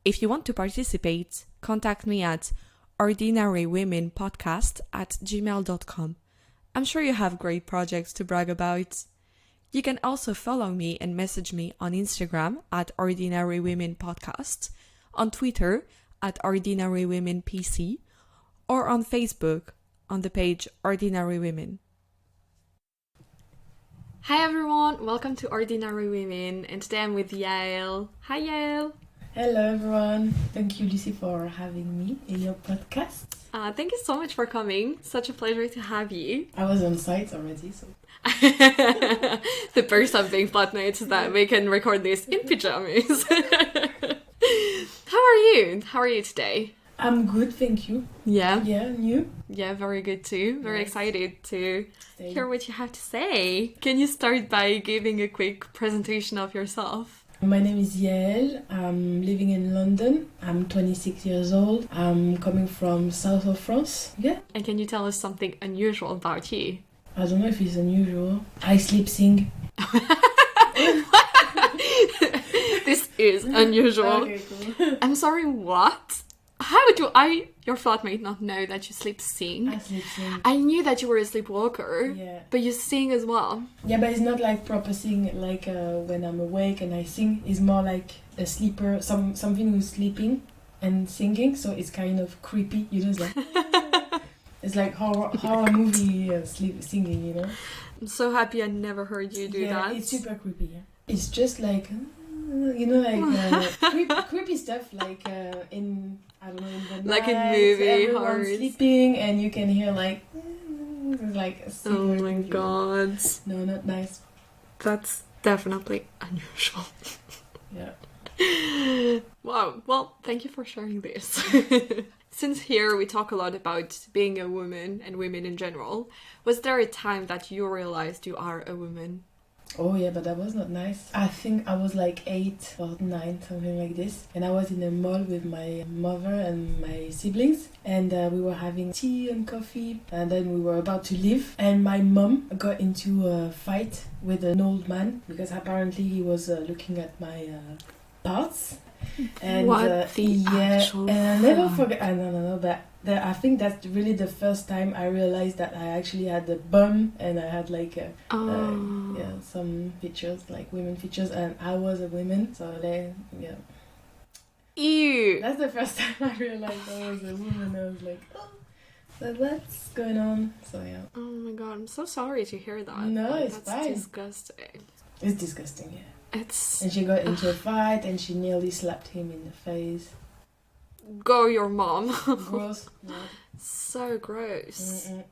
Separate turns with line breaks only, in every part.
If you want to participate, contact me at ordinarywomenpodcast@gmail.com. I'm sure you have great projects to brag about. You can also follow me and message me on Instagram at ordinarywomenpodcast, on Twitter at ordinarywomenpc, or on Facebook on the page Ordinary Women. Hi everyone, welcome to Ordinary Women, and today I'm with Yaël. Hi Yaël.
Hello everyone, thank you Lucy for having me in your podcast.
Thank you so much for coming, such a pleasure to have you.
I was on site already, so...
The perks of being flatmates is that we can record this in pajamas. How are you? How are you today?
I'm good, thank you.
Yeah?
Yeah, and you?
Yeah, very good too. Very
Nice.
excited to
Same.
hear what you have to say. Can you start by giving a quick presentation of yourself?
My name is Yaël, I'm living in London, I'm 26 years old, I'm coming from south of France. Yeah.
And can you tell us something unusual about you?
I don't know if it's unusual. I sleep sing.
This is unusual.
Okay, cool.
I'm sorry, what? How do your flatmate, not know that you sleep sing?
I sleep sing.
I knew that you were a sleepwalker,
Yeah.
but you sing as well.
Yeah, but it's not like proper sing, like when I'm awake and I sing. It's more like a sleeper, something who's sleeping and singing, so it's kind of creepy, you know, it's like... It's like horror movie singing, you know?
I'm so happy I never heard you do that.
It's super creepy, yeah. It's just like, you know, like creepy stuff, like in, I don't know, in the
Like in
night,
movie
everyone's
horrors.
sleeping and you can hear like a super
Oh my
creepy.
god.
No, not nice.
That's definitely unusual.
Yeah.
Wow, well, thank you for sharing this. Since here we talk a lot about being a woman and women in general, was there a time that you realized you are a woman?
Oh yeah, but that was not nice. I think I was like 8 or 9, something like this. And I was in a mall with my mother and my siblings. And we were having tea and coffee. And then we were about to leave. And my mom got into a fight with an old man. Because apparently he was looking at my parts. And
What the actual
and I never forget. No, but I think that's really the first time I realized that I actually had a bum and I had like some features, like women features, and I was a woman. So yeah,
Ew!
that's the first time I realized I was a woman. I was like, oh, so what's going on? So yeah.
Oh my god, I'm so sorry to hear that.
No,
Like,
it's
that's
fine.
disgusting.
It's disgusting, yeah.
It's...
And she got into a fight and she nearly slapped him in the face.
Go your mom.
Gross. Yeah.
So gross.
Mm-mm.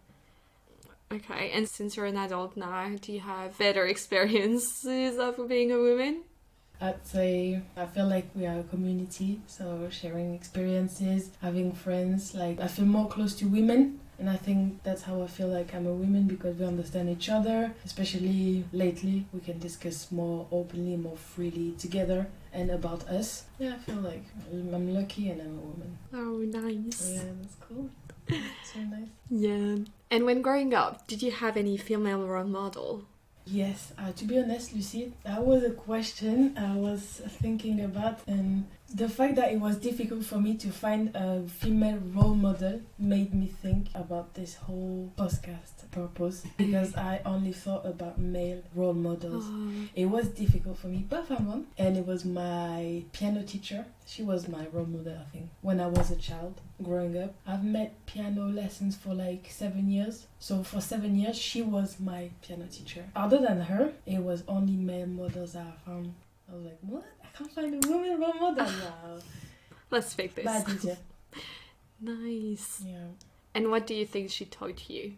Okay, and since you're an adult now, do you have better experiences of being a woman?
I'd say I feel like we are a community, so sharing experiences, having friends, like I feel more close to women. And I think that's how I feel like I'm a woman, because we understand each other, especially lately. We can discuss more openly, more freely together and about us. Yeah, I feel like I'm lucky and I'm a woman.
Oh, nice.
Yeah, that's cool. So nice.
Yeah. And when growing up, did you have any female role model?
Yes, to be honest, Lucy, that was a question I was thinking about, and the fact that it was difficult for me to find a female role model made me think about this whole podcast purpose, because I only thought about male role models. It was difficult for me, but I found one, and it was my piano teacher. She was my role model, I think, when I was a child growing up. I've met piano lessons for like 7 years. So for 7 years, she was my piano teacher. Other than her, it was only male models that I found. I was like, what? I can't find a woman role model now.
Let's fake this.
Bad teacher.
Nice.
Yeah.
And what do you think she taught you?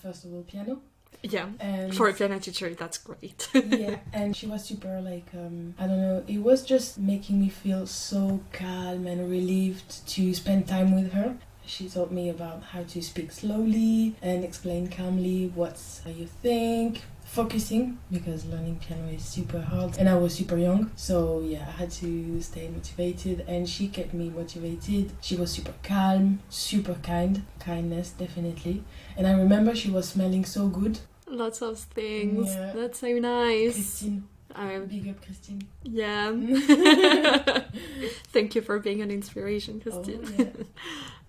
First of all, piano.
Yeah.
And
For a piano teacher, that's great.
yeah, and she was super like, I don't know, it was just making me feel so calm and relieved to spend time with her. She taught me about how to speak slowly and explain calmly what you think, focusing, because learning piano is super hard and I was super young, so yeah, I had to stay motivated and she kept me motivated. She was super calm, super kindness definitely, and I remember she was smelling so good.
Lots of things.
Yeah.
That's so nice.
Christine, big up Christine.
Yeah. Thank you for being an inspiration, Christine.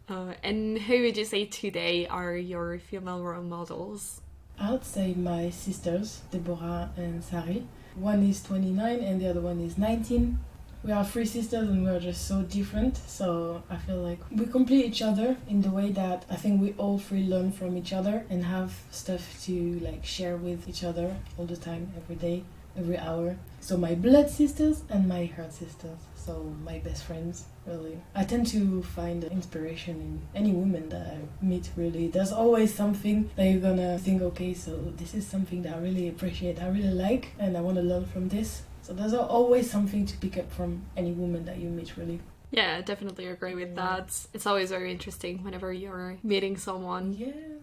And who would you say today are your female role models?
I would say my sisters, Deborah and Sari. One is 29 and the other one is 19. We are three sisters and we're just so different. So I feel like we complete each other in the way that I think we all three learn from each other and have stuff to like share with each other all the time, every day, every hour. So my blood sisters and my heart sisters. So my best friends, really. I tend to find inspiration in any woman that I meet, really. There's always something that you're gonna think, okay, so this is something that I really appreciate, I really like, and I want to learn from this. So there's always something to pick up from any woman that you meet, really.
Yeah, definitely agree with that. It's always very interesting whenever you're meeting someone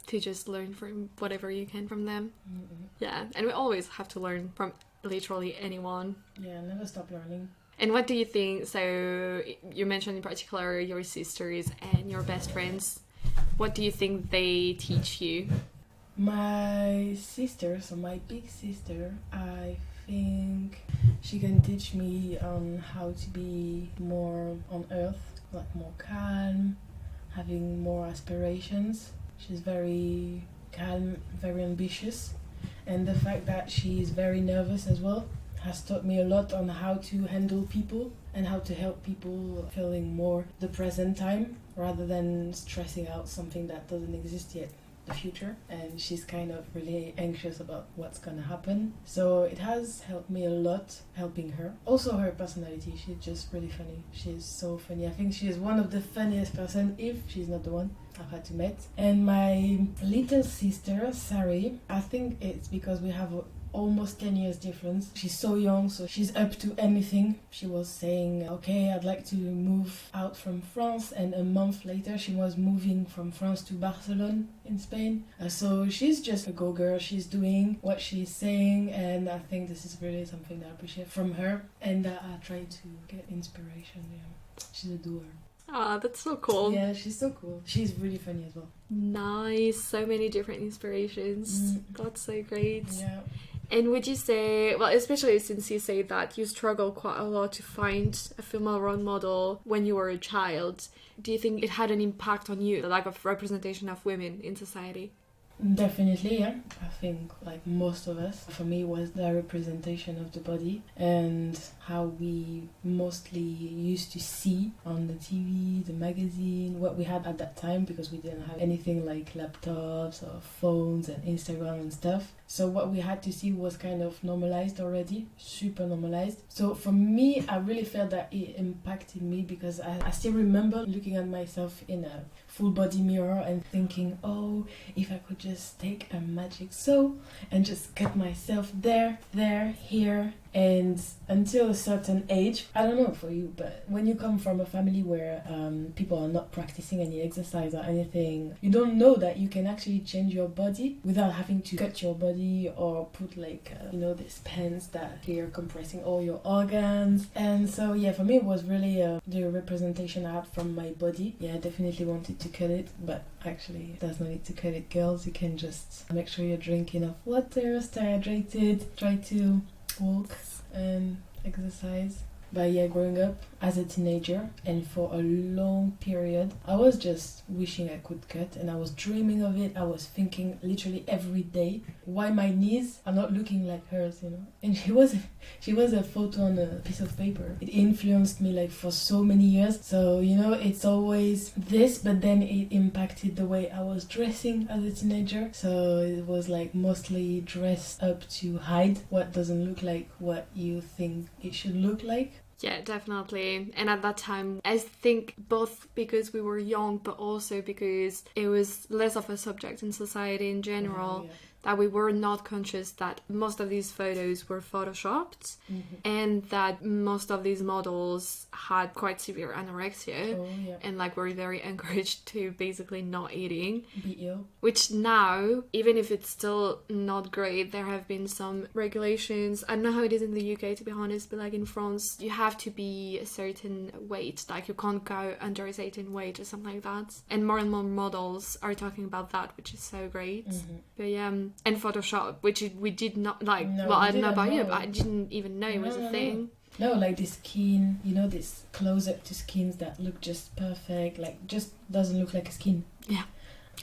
to just learn from whatever you can from them. Mm-hmm. Yeah, and we always have to learn from literally anyone.
Yeah, never stop learning.
And what do you think, so you mentioned in particular your sisters and your best friends, what do you think they teach you?
My sister, so my big sister, I think she can teach me on how to be more on earth, like more calm, having more aspirations. She's very calm, very ambitious, and the fact that she's very nervous as well has taught me a lot on how to handle people and how to help people feeling more the present time rather than stressing out something that doesn't exist yet, the future. And she's kind of really anxious about what's gonna happen. So it has helped me a lot helping her. Also her personality, she's just really funny. She's so funny. I think she is one of the funniest person, if she's not the one I've had to meet. And my little sister, Sari, I think it's because we have almost 10 years difference. She's so young, so she's up to anything. She was saying, okay, I'd like to move out from France, and a month later she was moving from France to Barcelona in Spain. So she's just a go-girl. She's doing what she's saying, and I think this is really something that I appreciate from her, and that I try to get inspiration. Yeah, she's a doer.
Ah, that's so cool.
Yeah, she's so cool. She's really funny as well.
Nice. So many different inspirations. That's so great.
Yeah.
And would you say, well, especially since you say that you struggle quite a lot to find a female role model when you were a child, do you think it had an impact on you, the lack of representation of women in society?
Definitely, yeah. I think like most of us, for me, was the representation of the body and how we mostly used to see on the TV, the magazine, what we had at that time, because we didn't have anything like laptops or phones and Instagram and stuff. So what we had to see was kind of normalized already, super normalized. So for me, I really felt that it impacted me because I still remember looking at myself in a full body mirror and thinking, oh, if I could just take a magic saw and just cut myself there, here. And until a certain age, I don't know for you, but when you come from a family where people are not practicing any exercise or anything, you don't know that you can actually change your body without having to cut your body or put like, this pens that here compressing all your organs. And so, yeah, for me, it was really the representation I had from my body. Yeah, I definitely wanted to cut it, but actually, there's no need to cut it, girls. You can just make sure you're drinking enough water, stay hydrated, try to walk and exercise. But yeah, growing up as a teenager and for a long period, I was just wishing I could cut, and I was dreaming of it. I was thinking literally every day why my knees are not looking like hers, And she was a photo on a piece of paper. It influenced me like for so many years. So it's always this, but then it impacted the way I was dressing as a teenager. So it was like mostly dressed up to hide what doesn't look like what you think it should look like.
Yeah, definitely. And at that time, I think both because we were young, but also because it was less of a subject in society in general, that we were not conscious that most of these photos were photoshopped, and that most of these models had quite severe anorexia, and like were very encouraged to basically not eating.
Be ill.
Which now, even if it's still not great, there have been some regulations. I don't know how it is in the UK, to be honest, but like in France, you have to be a certain weight. Like you can't go under a certain weight or something like that. And more models are talking about that, which is so great. But yeah, and Photoshop, which we did not like.
No,
well, I don't know
didn't
about you,
know.
but I didn't even know it was a thing.
No, like the skin, you know, this close up to skins that look just perfect, like just doesn't look like a skin.
Yeah.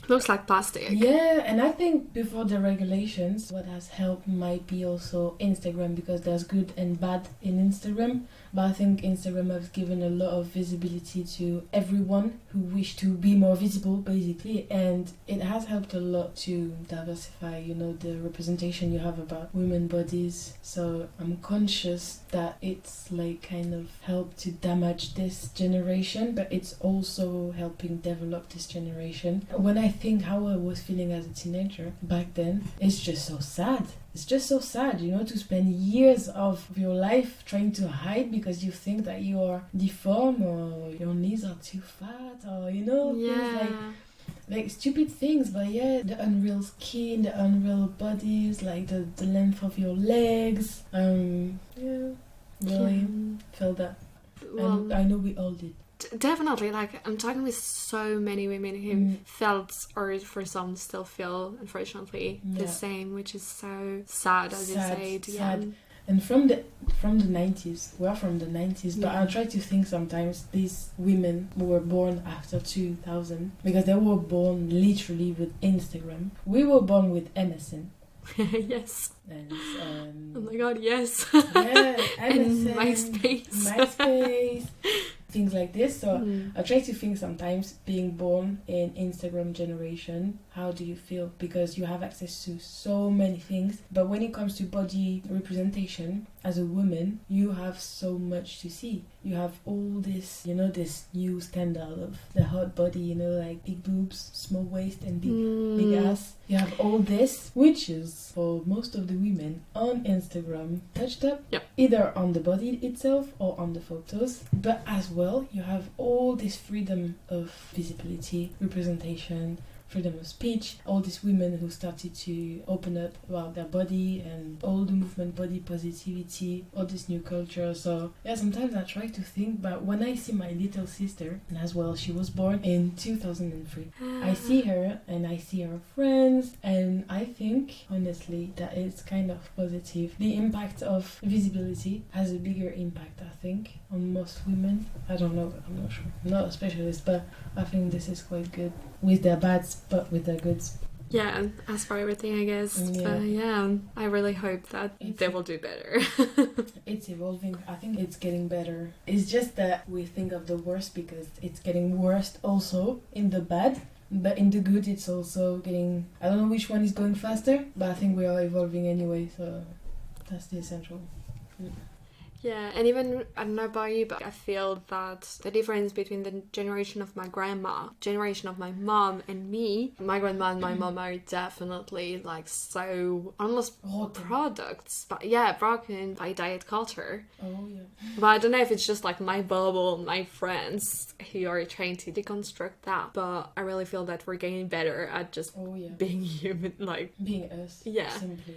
Looks like plastic.
Yeah, and I think before the regulations, what has helped might be also Instagram, because there's good and bad in Instagram. But I think Instagram has given a lot of visibility to everyone who wish to be more visible, basically. And it has helped a lot to diversify, you know, the representation you have about women bodies. So I'm conscious that it's like kind of helped to damage this generation, but it's also helping develop this generation. When I think how I was feeling as a teenager back then, it's just so sad. It's just so sad, you know, to spend years of your life trying to hide because you think that you are deformed or your knees are too fat or, you know, things like stupid things. But yeah, the unreal skin, the unreal bodies, like the length of your legs. Really felt that.
Well,
and I know we all did.
Definitely, like, I'm talking with so many women who felt, or for some still feel, unfortunately, the same, which is so sad, as you said.
Sad. Yeah. And from the 90s, we're from the 90s, but I try to think sometimes these women who were born after 2000, because they were born literally with Instagram. We were born with MSN.
Yes.
And,
oh my god, yes.
Yeah,
and
MSN, MySpace. Things like this. So I try to think sometimes, being born in Instagram generation, how do you feel? Because you have access to so many things, but when it comes to body representation as a woman, you have so much to see. You have all this, you know, this new standard of the hot body, you know, like big boobs, small waist and big ass. You have all this, which is for most of the women on Instagram touched up, either on the body itself or on the photos. But as well, you have all this freedom of visibility, representation, freedom of speech, all these women who started to open up about their body and all the movement, body positivity, all this new culture. So yeah, sometimes I try to think, but when I see my little sister, and as well, she was born in 2003, I see her and I see her friends, and I think honestly that it's kind of positive. The impact of visibility has a bigger impact, I think, on most women. I don't know, I'm not sure, I'm not a specialist, but I think this is quite good, with their bads but with their goods.
Yeah, as for everything, I guess. But yeah, I really hope that they will do better.
It's evolving. I think it's getting better. It's just that we think of the worst because it's getting worse also in the bad. But in the good, it's also getting... I don't know which one is going faster, but I think we are evolving anyway, so that's the essential.
Yeah, and even, I don't know about you, but I feel that the difference between the generation of my grandma, generation of my mom and me, my grandma and my mom are definitely like so almost products, but yeah, broken by diet culture.
Oh yeah.
But I don't know if it's just like my bubble, my friends who are trying to deconstruct that, but I really feel that we're getting better at just being human, like
being us.
Yeah.
Simply.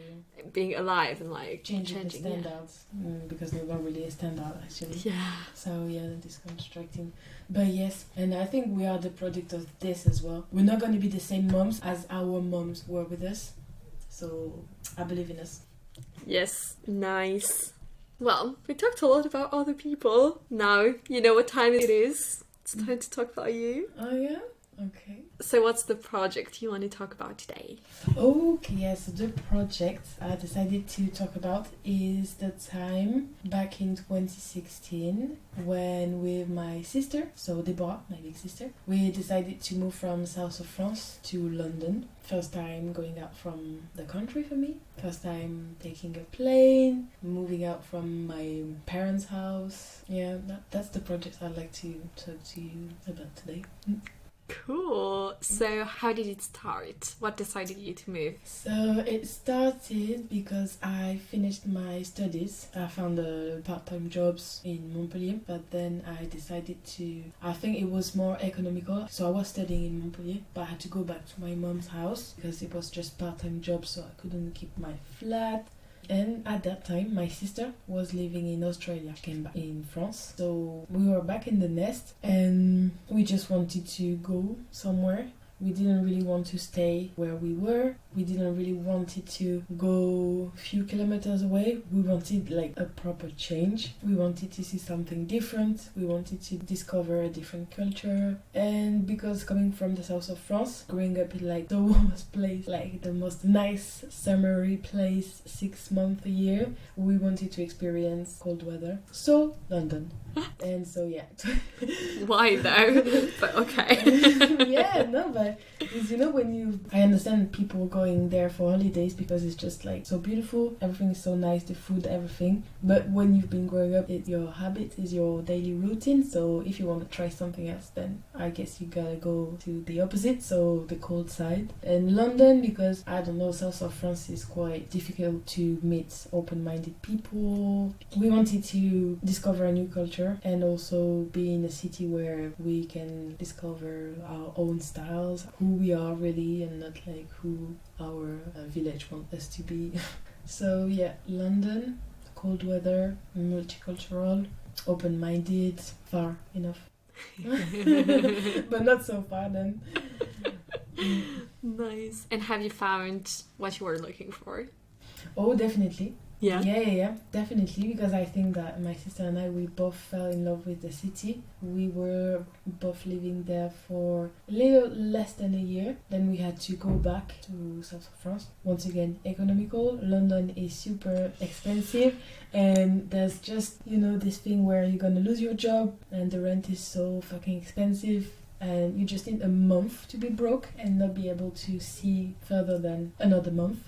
Being alive and like
changing the standards, because they're not really a standard actually.
Yeah.
So yeah, deconstructing. But yes, and I think we are the product of this as well. We're not going to be the same moms as our moms were with us. So I believe in us.
Yes, nice. Well, we talked a lot about other people. Now you know what time it is. It's time to talk about you.
Oh yeah? Okay.
So what's the project you want to talk about today?
Okay, yes, so the project I decided to talk about is the time back in 2016 when with my sister, so Deborah, my big sister, we decided to move from south of France to London. First time going out from the country for me. First time taking a plane, moving out from my parents' house. Yeah, that's the project I'd like to talk to you about today.
Cool. So how did it start? What decided you to move?
So it started because I finished my studies. I found part-time jobs in Montpellier, but then I decided I think it was more economical. So I was studying in Montpellier, but I had to go back to my mom's house because it was just part-time jobs, so I couldn't keep my flat. And at that time, my sister was living in Australia, came back in France. So we were back in the nest and we just wanted to go somewhere We didn't really want to stay where we were. We didn't really want it to go a few kilometers away. We wanted like a proper change. We wanted to see something different. We wanted to discover a different culture. And because coming from the south of France, growing up in like the warmest place, like the most nice summery place 6 months a year, we wanted to experience cold weather. So London. And so yeah.
Why though? But okay.
Yeah, no, but it's, you know, I understand people going there for holidays because it's just like so beautiful, everything is so nice, the food, everything. But when you've been growing up, your habit is your daily routine. So if you want to try something else, then I guess you gotta go to the opposite, so the cold side. And London, because I don't know, south of France is quite difficult to meet open-minded people. We wanted to discover a new culture and also be in a city where we can discover our own styles, who we are really, and not like who our village wants us to be. So yeah, London, cold weather, multicultural, open-minded, far enough. But not so far then.
Nice. And have you found what you were looking for?
Oh, definitely.
Yeah.
Yeah, definitely, because I think that my sister and I, we both fell in love with the city. We were both living there for a little less than a year. Then we had to go back to south of France. Once again, economical. London is super expensive, and there's just, you know, this thing where you're gonna lose your job and the rent is so fucking expensive. And you just need a month to be broke and not be able to see further than another month.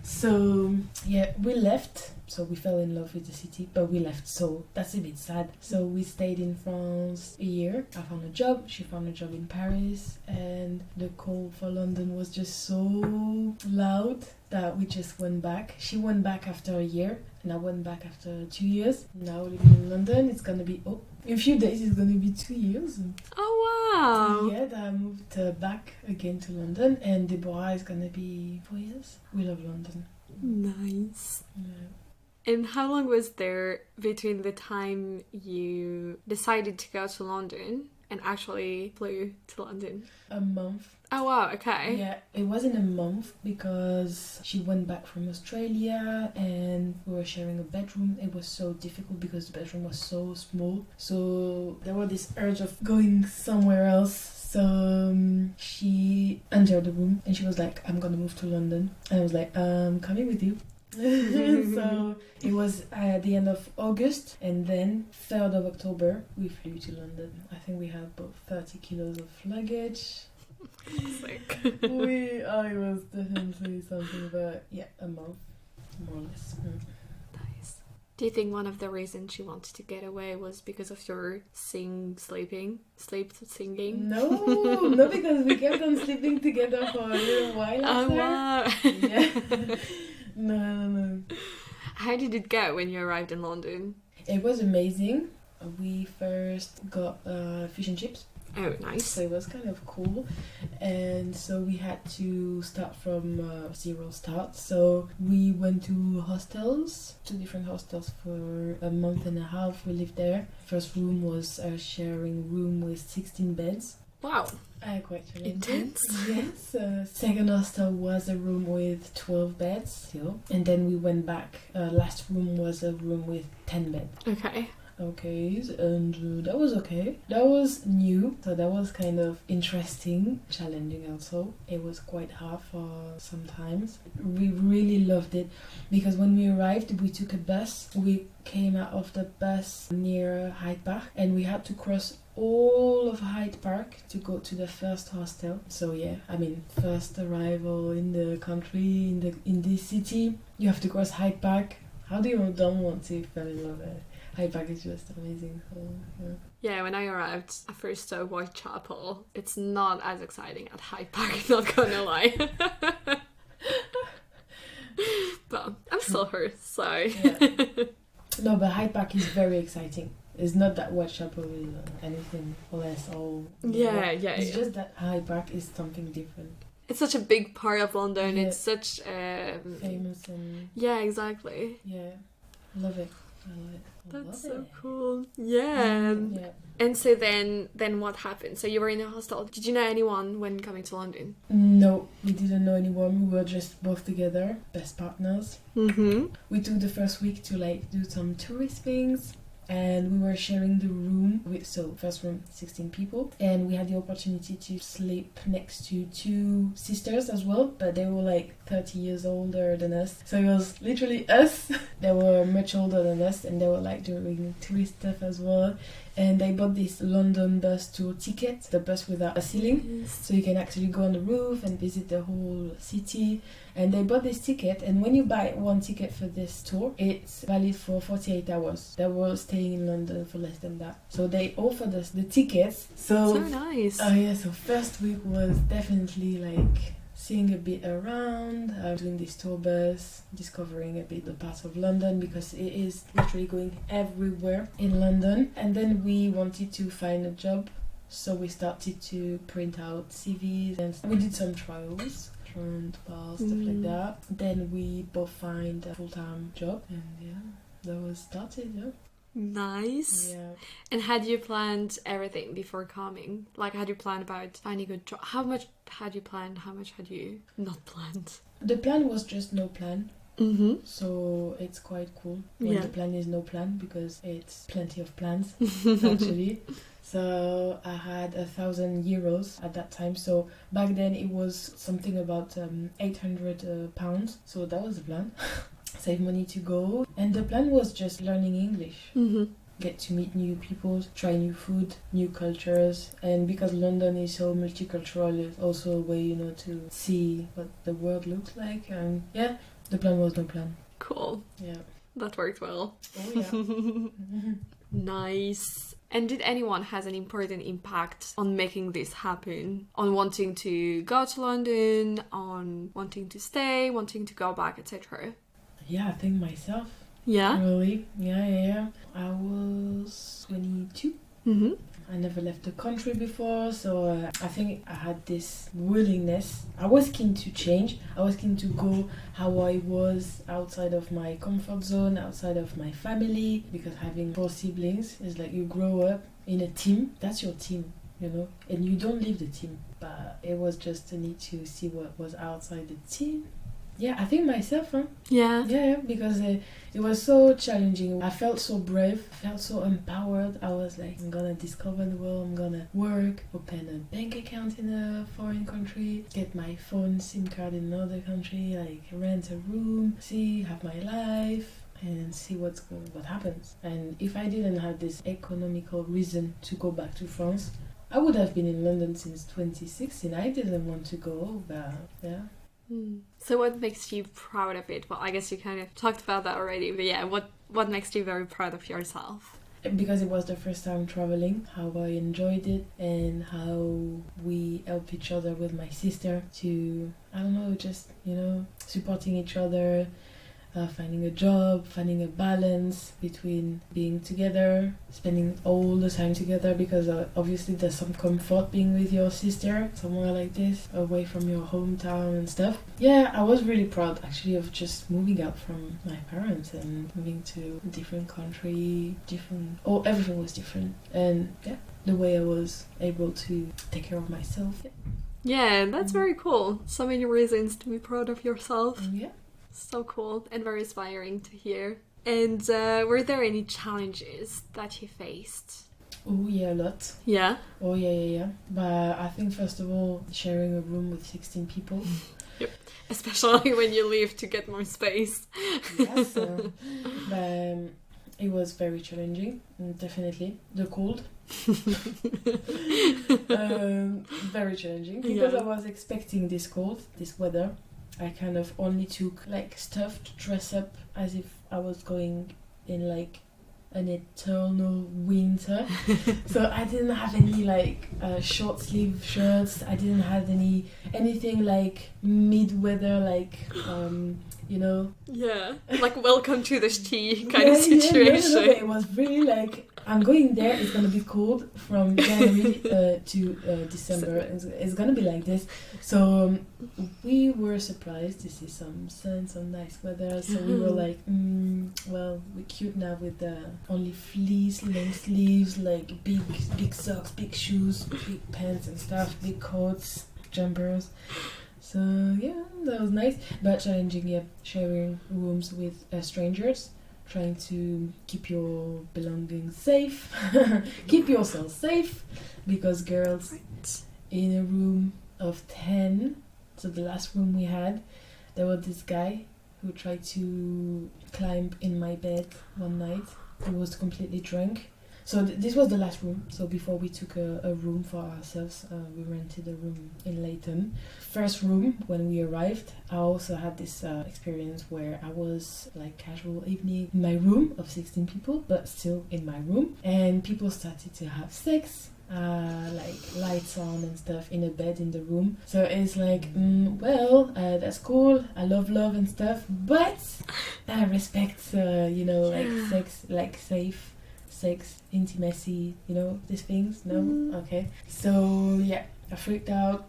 So yeah, we left. So we fell in love with the city, but we left, so that's a bit sad. So we stayed in France a year. I found a job, she found a job in Paris, and the call for London was just so loud that we just went back. She went back after a year, and I went back after 2 years. Now living in London, it's gonna be, in a few days it's gonna be 2 years.
Oh wow!
Yeah, that I moved back again to London, and Deborah is gonna be 4 years. We love London.
Nice.
Yeah.
And how long was there between the time you decided to go to London and actually flew to London?
A month.
Oh wow, okay.
Yeah, it wasn't a month because she went back from Australia and we were sharing a bedroom. It was so difficult because the bedroom was so small. So there was this urge of going somewhere else. So she entered the room and she was like, I'm gonna move to London. And I was like, coming with you. So it was at the end of August, and then 3rd of October we flew to London. I think we had about 30 kilos of luggage.
Sick.
It was definitely something, but yeah, a month, more or less.
Nice. Do you think one of the reasons you wanted to get away was because of your sleep singing?
No, because we kept on sleeping together for a little while after.
Oh wow.
Yeah. No.
How did it go when you arrived in London?
It was amazing. We first got fish and chips.
Oh, nice.
So it was kind of cool. And so we had to start from zero start. So we went to hostels, 2 different hostels for a month and a half. We lived there. First room was a sharing room with 16 beds.
Wow.
Quite challenging.
Intense.
Yes. Second hostel was a room with 12 beds still. And then we went back. Last room was a room with 10 beds.
Okay.
Okay, and that was okay. That was new, so that was kind of interesting, challenging also. It was quite hard for sometimes. We really loved it because when we arrived, we took a bus. We came out of the bus near Hyde Park and we had to cross all of Hyde Park to go to the first hostel. So yeah, I mean, first arrival in the country, in this city, you have to cross Hyde Park. How do you don't want to fall in love with it? Hyde Park is just amazing. So,
yeah, when I arrived, I first saw Whitechapel. It's not as exciting at Hyde Park, not gonna lie. But I'm still her, so...
Yeah. No, but Hyde Park is very exciting. It's not that Whitechapel is anything less or...
Yeah.
It's just that Hyde Park is something different.
It's such a big part of London.
Yeah.
It's such...
famous and...
Yeah, exactly.
Yeah, love it.
That's so cool. Yeah.
Yeah.
And so then what happened? So you were in a hostel. Did you know anyone when coming to London?
No, we didn't know anyone. We were just both together, best partners.
Mm-hmm.
We took the first week to like do some tourist things. And we were sharing the room with, so first room, 16 people. And we had the opportunity to sleep next to 2 sisters as well, but they were like 30 years older than us. So it was literally us. They were much older than us, and they were like doing tourist stuff as well. And they bought this London bus tour ticket, the bus without a ceiling.
Yes.
So you can actually go on the roof and visit the whole city. And they bought this ticket, and when you buy one ticket for this tour, it's valid for 48 hours. They were staying in London for less than that. So they offered us the tickets. So
nice.
Oh yeah, so first week was definitely like seeing a bit around, doing this tour bus, discovering a bit the parts of London, because it is literally going everywhere in London. And then we wanted to find a job, so we started to print out CVs and we did some trials, stuff like that. Then we both find a full-time job, and yeah, that was started. Yeah.
Nice.
Yeah.
And had you planned everything before coming? Like, had you planned about finding a job? How much had you planned? How much had you not planned?
The plan was just no plan.
Mm-hmm.
So it's quite cool when
Yeah.
the plan is no plan, because it's plenty of plans actually. So I had €1,000 at that time. So back then it was something about £800. So that was the plan. Save money to go. And the plan was just learning English.
Mm-hmm.
Get to meet new people, try new food, new cultures. And because London is so multicultural, it's also a way, to see what the world looks like. And yeah, the plan was no plan.
Cool.
Yeah.
That worked well.
Oh yeah.
Nice. And did anyone has an important impact on making this happen? On wanting to go to London, on wanting to stay, wanting to go back, etc.?
Yeah, I think myself.
Yeah?
Really? Yeah. I was 22.
Mm-hmm.
I never left the country before, so I think I had this willingness. I was keen to change. I was keen to go how I was, outside of my comfort zone, outside of my family, because having 4 siblings is like you grow up in a team. That's your team, and you don't leave the team. But it was just a need to see what was outside the team. Yeah, I think myself, huh?
Yeah.
Yeah, because it was so challenging. I felt so brave, I felt so empowered. I was like, I'm gonna discover the world, I'm gonna work, open a bank account in a foreign country, get my phone SIM card in another country, like rent a room, have my life, and see what happens. And if I didn't have this economical reason to go back to France, I would have been in London since 2016. I didn't want to go, but yeah.
So what makes you proud of it? Well, I guess you kind of talked about that already, but yeah, what makes you very proud of yourself?
Because it was the first time traveling, how I enjoyed it, and how we helped each other with my sister to, I don't know, just, supporting each other, finding a job, finding a balance between being together, spending all the time together, because obviously there's some comfort being with your sister somewhere like this, away from your hometown and stuff. Yeah, I was really proud actually of just moving out from my parents and moving to a different country, everything was different. And yeah, the way I was able to take care of myself.
Yeah, that's very cool. So many reasons to be proud of yourself.
Yeah.
So cool and very inspiring to hear. And were there any challenges that you faced?
Oh yeah, a lot.
Yeah?
Oh yeah. But I think first of all, sharing a room with 16 people.
Yep. Especially when you leave to get more space.
Yes. But it was very challenging, definitely. The cold. Very challenging, because I was expecting this cold, this weather. I kind of only took like stuff to dress up as if I was going in like an eternal winter. So I didn't have any like short sleeve shirts. I didn't have anything like mid-weather, like you know.
Yeah, like welcome to the tea kind of
Yeah,
situation.
no, it was really like, I'm going there, it's gonna be cold from January to December. It's gonna be like this. So we were surprised to see some sun, some nice weather. So we were like, well, we're cute now with only fleece, long sleeves, like big socks, big shoes, big pants and stuff, big coats, jumpers. So yeah, that was nice, but challenging. Yeah, sharing rooms with strangers, trying to keep your belongings safe, keep yourself safe, because girls in a room of 10. So the last room we had, there was this guy who tried to climb in my bed one night. He was completely drunk. So this was the last room. So before we took a room for ourselves, we rented a room in Leighton. First room, when we arrived, I also had this experience where I was like casual evening in my room of 16 people, but still in my room. And people started to have sex, like lights on and stuff in a bed in the room. So it's like, well, that's cool. I love love and stuff, but I respect, like sex, like safe sex, intimacy, these things. No? Okay. So yeah, I freaked out.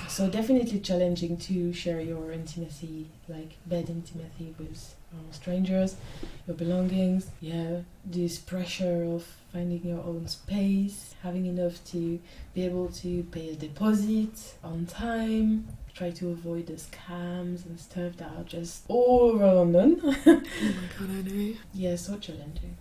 So definitely challenging to share your intimacy, like bed intimacy with strangers, your belongings. Yeah, this pressure of finding your own space, having enough to be able to pay a deposit on time, try to avoid the scams and stuff that are just all over London.
Oh my god, I know.
Yeah, so challenging.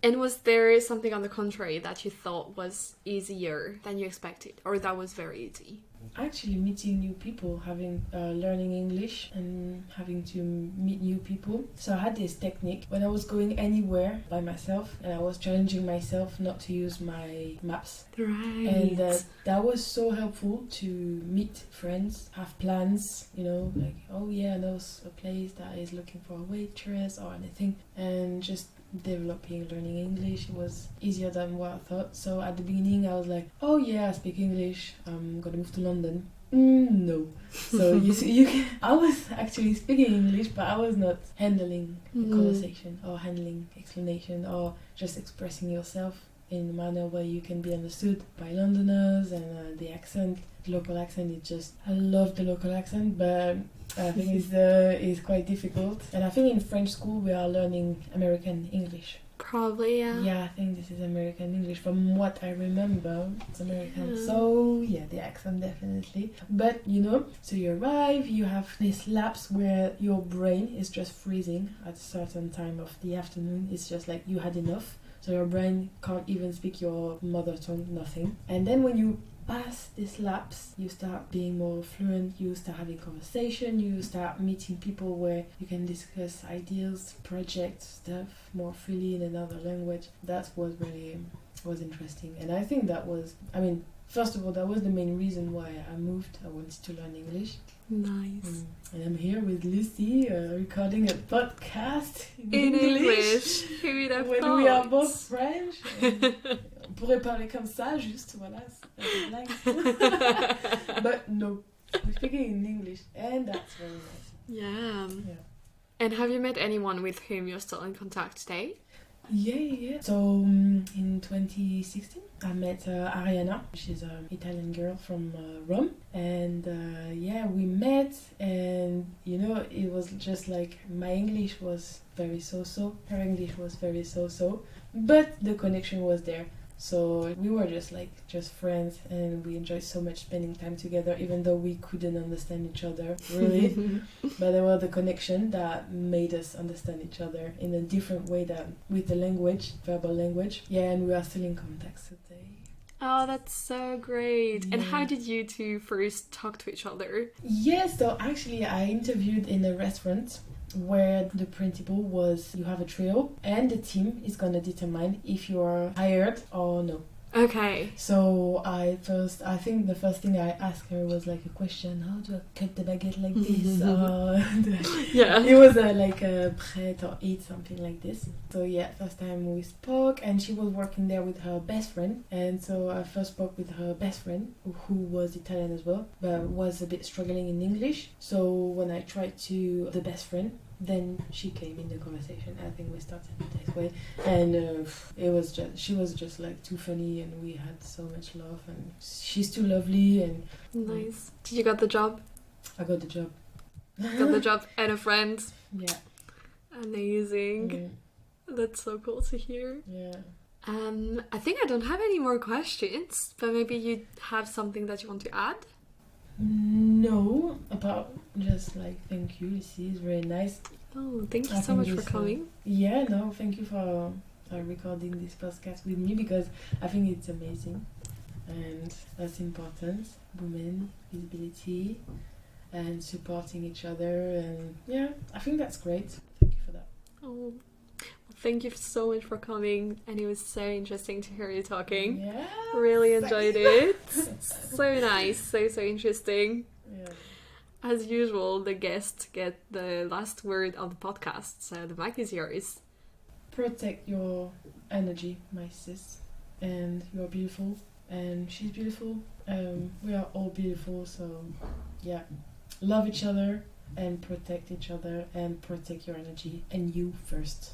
And was there something on the contrary that you thought was easier than you expected, or that was very easy?
Actually, meeting new people, having learning English and having to meet new people. So I had this technique when I was going anywhere by myself, and I was challenging myself not to use my maps.
Right.
And that was so helpful to meet friends, have plans, like, oh yeah, I know a place that is looking for a waitress or anything, and just developing learning English. It was easier than what I thought. So at the beginning I was like, oh yeah, I speak English, I'm gonna move to London. No. So I was actually speaking English, but I was not handling the conversation or handling explanation or just expressing yourself in a manner where you can be understood by Londoners. And the accent, the local accent, I love the local accent, but I think it's quite difficult. And I think in French school we are learning American English.
Probably, yeah.
Yeah, I think this is American English. From what I remember, it's American. Yeah. So, yeah, the accent definitely. But, so you arrive, you have this lapse where your brain is just freezing at a certain time of the afternoon. It's just like you had enough. So your brain can't even speak your mother tongue, nothing. And then when you pass this lapse, you start being more fluent, you start having conversation, you start meeting people where you can discuss ideas, projects, stuff more freely in another language. That was really was interesting. And I think first of all, that was the main reason why I moved. I wanted to learn English.
Nice.
And I'm here with Lucy, recording a podcast
in English. Who would have
when we are both French. On pourrait parler comme ça, juste, voilà, c'est la blague. But no, we're speaking in English, and that's very nice.
Yeah. And have you met anyone with whom you're still in contact today?
Yeah. So in 2016, I met Ariana. She's an Italian girl from Rome, and we met, and it was just like my English was very so-so, her English was very so-so, but the connection was there. So we were just friends, and we enjoyed so much spending time together, even though we couldn't understand each other, really. But there was the connection that made us understand each other in a different way than with the language, verbal language. Yeah, and we are still in contact today.
Oh, that's so great. Yeah. And how did you two first talk to each other?
Yes, so actually I interviewed in a restaurant where the principle was you have a trio and the team is going to determine if you are hired or no.
Okay.
So I think the first thing I asked her was like a question: how do I cut the baguette like this?
Yeah.
It was like a prête or eat, something like this. So yeah, first time we spoke, and she was working there with her best friend, and so I first spoke with her best friend, who was Italian as well, but was a bit struggling in English. So when I tried to the best friend, then she came in the conversation. I think we started this way, and she was just like too funny, and we had so much love, and she's too lovely, and
Nice. Did you got the job?
I got the job.
Got the job and a friend.
Yeah.
Amazing. That's so cool to hear.
Yeah.
I think I don't have any more questions, but maybe you have something that you want to add?
No, about just like thank you, Lucy. It's very nice.
Oh, thank you
I
so
think
much for
this,
coming.
Yeah, no, thank you for recording this podcast with me, because I think it's amazing, and that's important. Women, visibility, and supporting each other, and yeah, I think that's great. Thank you for that.
Oh, thank you so much for coming, and it was so interesting to hear you talking.
Yeah,
Really enjoyed it. So nice, so interesting.
Yeah.
As usual, the guests get the last word of the podcast, so the mic is yours.
Protect your energy, my sis, and you're beautiful, and she's beautiful. We are all beautiful, so yeah, love each other and protect each other and protect your energy, and you first.